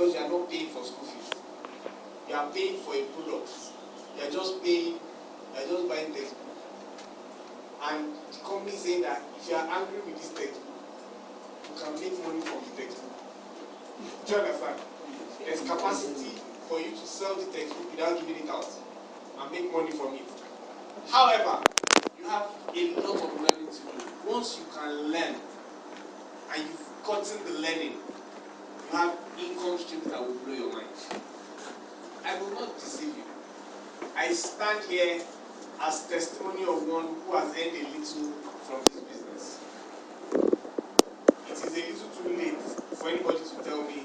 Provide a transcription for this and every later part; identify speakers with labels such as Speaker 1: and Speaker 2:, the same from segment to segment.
Speaker 1: because you are not paying for school fees. You are paying for a product. You are just paying, you are just buying textbook. And the company is saying that if you are angry with this textbook, you can make money from the textbook. Do you understand? There's capacity for you to sell the textbook without giving it out and make money from it. However, you have a lot of learning to do. Once you can learn and you've gotten the learning, you have income streams that will blow your mind. I will not deceive you. I stand here as testimony of one who has earned a little from this business. It is a little too late for anybody to tell me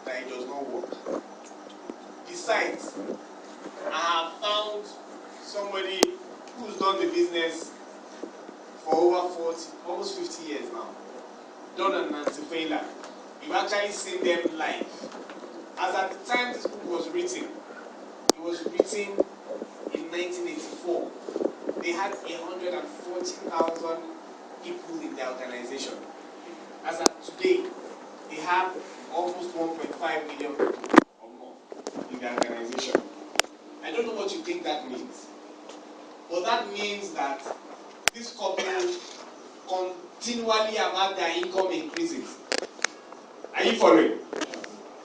Speaker 1: that it does not work. Besides, I have found somebody who's done the business for over 40, almost 50 years now. Don and Nancy Fela. You've actually seen them live. As at the time this book was written, it was written in 1984. They had 140,000 people in their organization. As at today, they have almost 1.5 million people or more in their organization. I don't know what you think that means. But that means that this couple continually have had their income increasing. Are you following?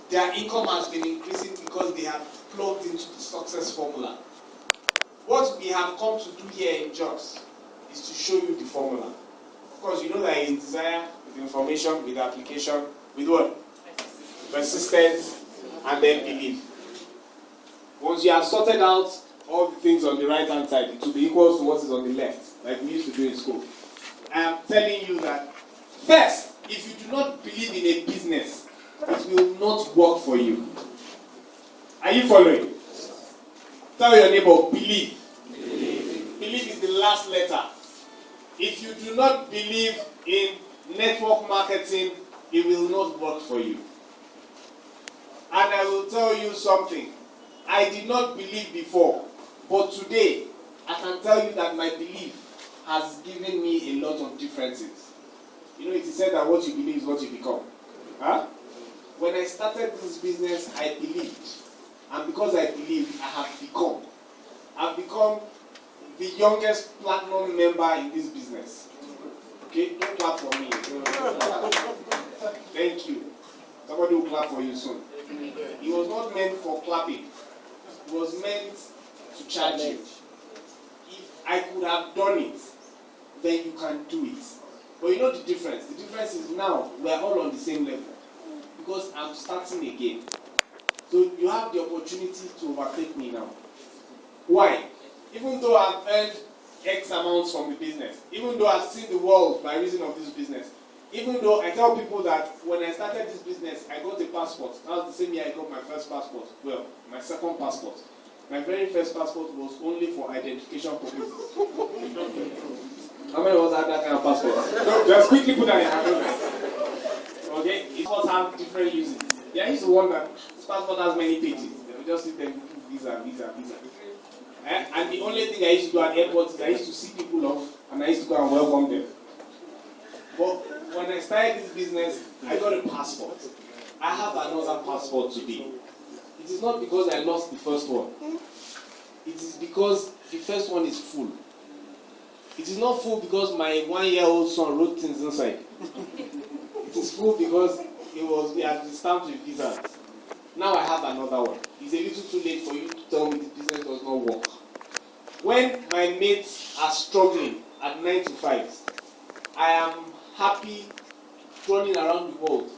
Speaker 1: Their income has been increasing because they have plugged into the success formula. What we have come to do here in Jobs is to show you the formula. Of course, you know that it's desire with information, with application, with what? Persistence, and then belief. Once you have sorted out all the things on the right hand side, it will be equal to what is on the left, like we used to do in school. I am telling you that first, if you do not believe in a business, it will not work for you. Are you following? Tell your neighbor, believe. Believe is the last letter. If you do not believe in network marketing, it will not work for you. And I will tell you something. I did not believe before, but today I can tell you that my belief has given me a lot of differences. You know, it is said that what you believe is what you become. Huh? When I started this business, I believed. And because I believed, I have become. I've become the youngest platinum member in this business. Okay? Don't clap for me. Thank you. Somebody will clap for you soon. It was not meant for clapping. It was meant to charge you. If I could have done it, then you can do it. But you know the difference? The difference is now we are all on the same level. Because I'm starting again. So you have the opportunity to overtake me now. Why? Even though I've earned X amounts from the business, even though I've seen the world by reason of this business, even though I tell people that when I started this business, I got a passport. That was the same year I got my first passport. Well, my second passport. My very first passport was only for identification purposes. How many of us had that kind of passport? Just quickly put that in your hand. Okay? Passports have different uses. Yeah, I used to wonder, this passport has many pages. They will just sit there and visa. And the only thing I used to do at airports is I used to see people off and I used to go and welcome them. But when I started this business, I got a passport. I have another passport today. It is not because I lost the first one. It is because the first one is full. It is not full because my 1-year-old son wrote things inside. It is full because he had been stamped with visas. Now I have another one. It's a little too late for you to tell me the business does not work. When my mates are struggling at 9 to 5, I am happy running around the world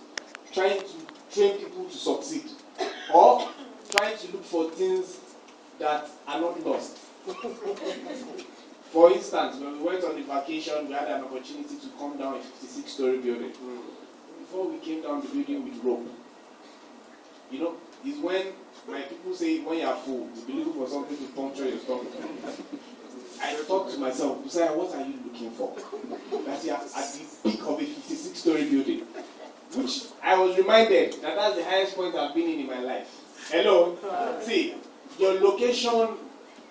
Speaker 1: trying to train people to succeed or trying to look for things that are not lost. For instance, when we went on the vacation, we had an opportunity to come down a 56-story building. Before we came down the building with rope, you know, is when my people say when you are full, you'll be looking for something to puncture your stomach. I thought to myself, Busayo, what are you looking for? That you are at the peak of a 56-story building. Which I was reminded that that's the highest point I've been in my life. Hello? See, your location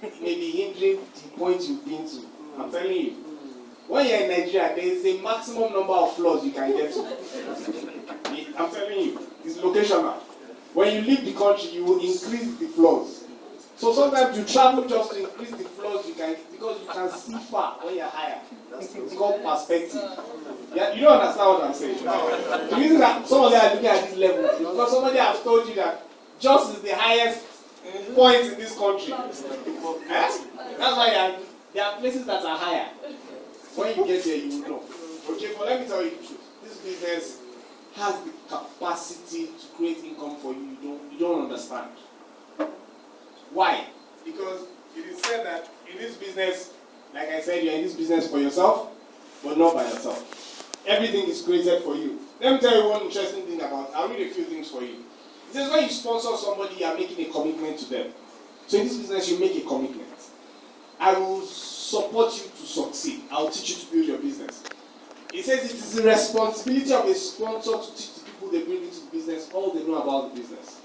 Speaker 1: may be hindering the point you've been to. I'm telling you. When you're in Nigeria, there is a maximum number of floors you can get to. I'm telling you, it's locational.
Speaker 2: When you leave the country, you will increase the flaws. So sometimes you travel just to increase the flaws you can, because you can see far when you're higher. It's called perspective. Yeah, you don't understand what I'm saying. The reason that some of you are looking at this level is because somebody has told you that just is the highest point in this country. That's why there are places that are higher. When you get there, you will know. Okay, but let me tell you the truth. This business has the capacity to create income for you. You don't understand. Why? Because it is said that in this business, like I said, you're in this business for yourself, but not by yourself. Everything is created for you. Let me tell you one interesting thing about it. I'll read a few things for you. It says when you sponsor somebody, you are making a commitment to them. So in this business, you make a commitment. I will support you to succeed. I'll teach you to build your business. It says it is the responsibility of a sponsor to teach the people they bring into the business all they know about the business.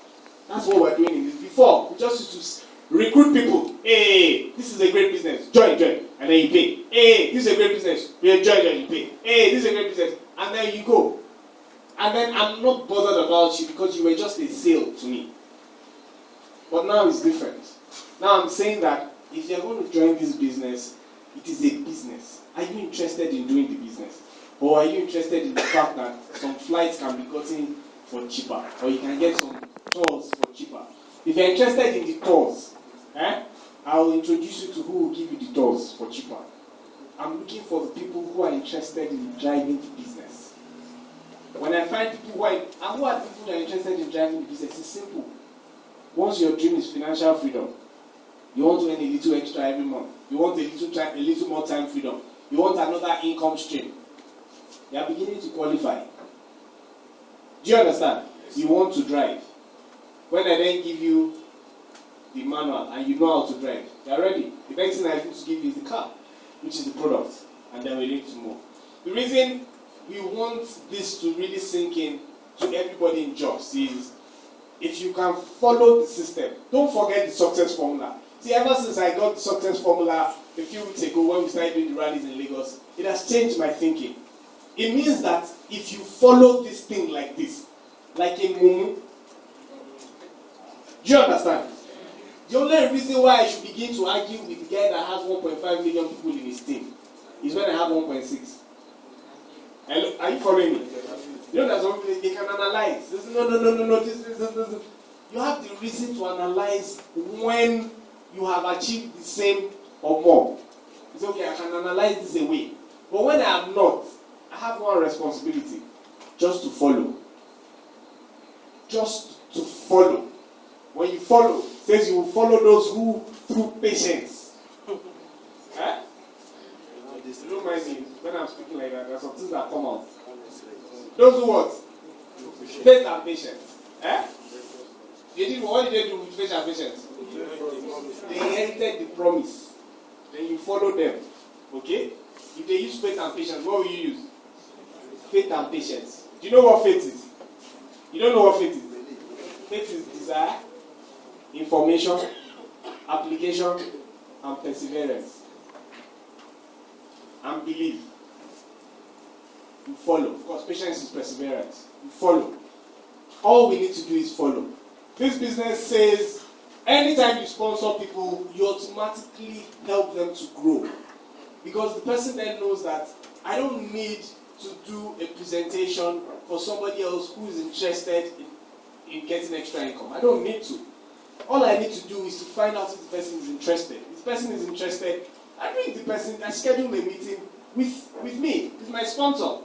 Speaker 2: That's what we're doing in this. Before, we just used to recruit people. Hey, this is a great business. Join. And then you pay. Hey, this is a great business. You join, you pay. Hey, this is a great business. And then you go. And then I'm not bothered about you because you were just a sale to me. But now it's different. Now I'm saying that if you're going to join this business, it is a business. Are you interested in doing the business? Or are you interested in the fact that some flights can be gotten for cheaper? Or you can get some tours for cheaper? If you're interested in the tours, I will introduce you to who will give you the tours for cheaper. I'm looking for the people who are interested in driving the business. When I find people who are the people who are interested in driving the business, it's simple. Once your dream is financial freedom, you want to earn a little extra every month. You want a little more time freedom. You want another income stream. You are beginning to qualify. Do you understand? You want to drive. When I then give you the manual and you know how to drive, you are ready. The next thing I need to give you is the car, which is the product, and then we need to move. The reason we want this to really sink in to everybody in jobs is if you can follow the system. Don't forget the success formula. See, ever since I got the success formula a few weeks ago when we started doing the rallies in Lagos, it has changed my thinking. It means that if you follow this thing like this, like a mumu, do you understand? The only reason why I should begin to argue with the guy that has 1.5 million people in his team is when I have 1.6. Are you following me? You know, there's one place they can analyze. No. This. You have the reason to analyze when you have achieved the same or more. It's okay, I can analyze this away. But when I am not, I have one responsibility. Just to follow. Just to follow. When you follow, it says you will follow those who through patience. You don't mind me when I'm speaking like that, there are some things that come out. Those who what? Faith and patience. What did they do with faith and patience? They inherited the promise. Then you follow them. Okay? If they use faith and patience, what will you use? Faith and patience. Do you know what faith is? You don't know what faith is? Faith is desire, information, application, and perseverance. And belief. You follow. Of course, patience is perseverance. You follow. All we need to do is follow. This business says, anytime you sponsor people, you automatically help them to grow. Because the person then knows that I don't need to do a presentation for somebody else who is interested in getting extra income. I don't need to. All I need to do is to find out if the person is interested. If the person is interested, I bring the person, I schedule a meeting with me, with my sponsor.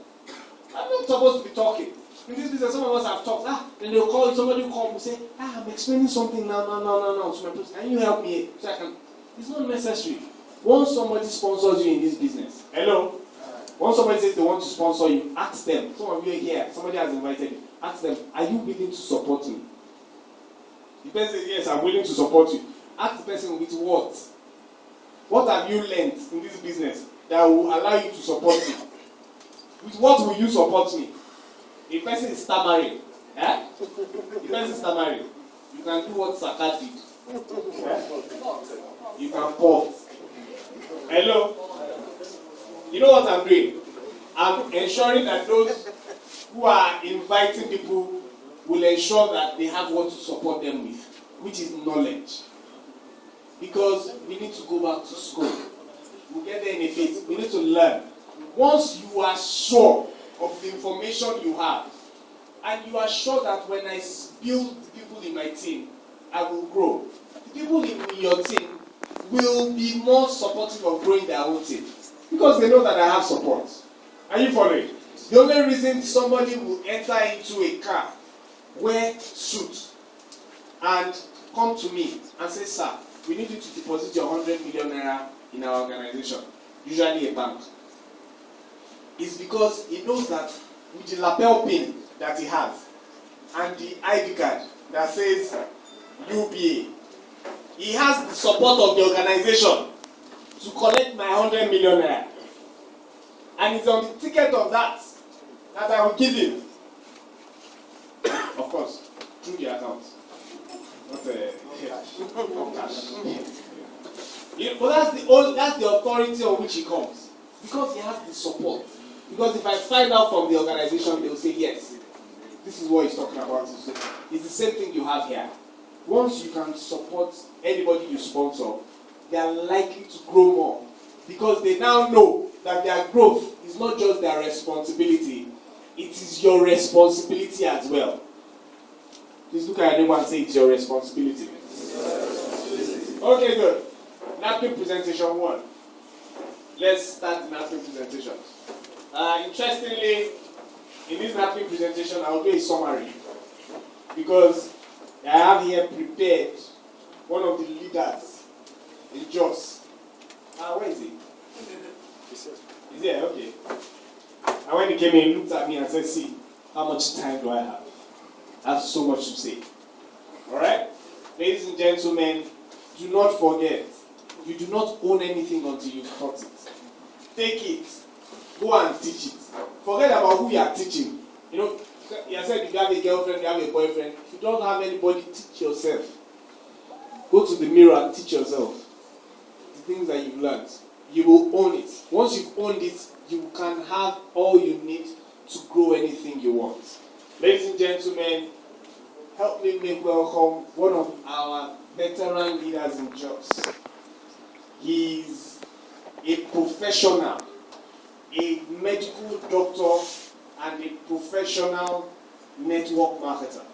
Speaker 2: I'm not supposed to be talking. In this business, some of us have talked. Then they'll call you, somebody will call and say, I'm explaining something now to my person. Can you help me? So I can. It's not necessary. Once somebody sponsors you in this business, hello? Once somebody says they want to sponsor you, ask them. Some of you are here, somebody has invited you. Ask them, are you willing to support me? The person says, yes, I'm willing to support you. Ask the person with what? What have you learned in this business that will allow you to support me? With what will you support me? If the person is stammering, if the person is stammering, you can do what Saka did. You can pause. Hello? You know what I'm doing? I'm ensuring that those who are inviting people will ensure that they have what to support them with, which is knowledge. Because we need to go back to school. We'll get there in a bit. We need to learn. Once you are sure of the information you have, and you are sure that when I build the people in my team, I will grow. The people in your team will be more supportive of growing their own team. Because they know that I have support. Are you following? The only reason somebody will enter into a car, wear suit, and come to me and say, sir, we need you to deposit your 100 million naira in our organization, usually a bank, is because he knows that with the lapel pin that he has and the ID card that says UBA, he has the support of the organization to collect my 100 million naira. And it's on the ticket of that I will give him. Of course, through the account. Not cash. But that's the authority on which he comes. Because he has the support. Because if I find out from the organization, they will say, yes, this is what he's talking about. It's the same thing you have here. Once you can support anybody you sponsor, they are likely to grow more. Because they now know that their growth is not just their responsibility, it is your responsibility as well. Please look at anyone and say it's your responsibility. Okay, good. Napkin presentation 1. Let's start the napkin presentation. Interestingly, in this napkin presentation, I will do a summary. Because I have here prepared one of the leaders in Jos. Where is he? Is he? Okay. And when he came in, he looked at me and said, see, how much time do I have? I have so much to say. Alright? Ladies and gentlemen, do not forget, you do not own anything until you've taught it. Take it. Go and teach it. Forget about who you are teaching. You know, you said if you have a girlfriend, you have a boyfriend. If you don't have anybody, teach yourself. Go to the mirror and teach yourself. The things that you've learned. You will own it. Once you've owned it, you can have all you need to grow anything you want. Ladies and gentlemen, help me make welcome one of our veteran leaders in Jos. He's a professional, a medical doctor, and a professional network marketer.